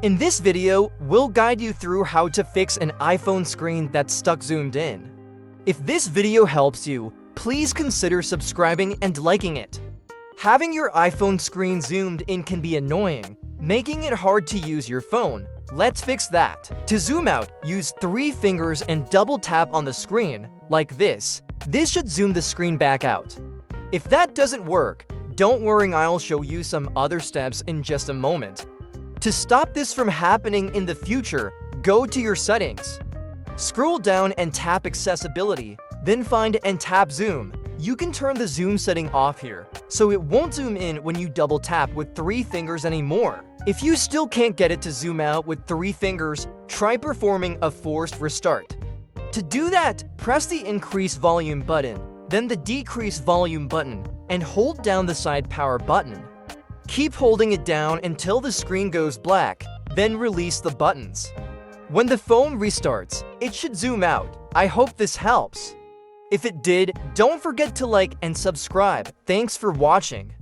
In this video, we'll guide you through how to fix an iPhone screen that's stuck zoomed in. If this video helps you, please consider subscribing and liking it. Having your iPhone screen zoomed in can be annoying, making it hard to use your phone. Let's fix that. To zoom out, use 3 fingers and double tap on the screen, like this. This should zoom the screen back out. If that doesn't work, don't worry, I'll show you some other steps in just a moment. To stop this from happening in the future, go to your settings. Scroll down and tap accessibility, then find and tap zoom. You can turn the zoom setting off here, so it won't zoom in when you double tap with 3 fingers anymore. If you still can't get it to zoom out with 3 fingers, try performing a forced restart. To do that, press the increase volume button, then the decrease volume button, and hold down the side power button. Keep holding it down until the screen goes black, then release the buttons. When the phone restarts, it should zoom out. I hope this helps. If it did, don't forget to like and subscribe. Thanks for watching.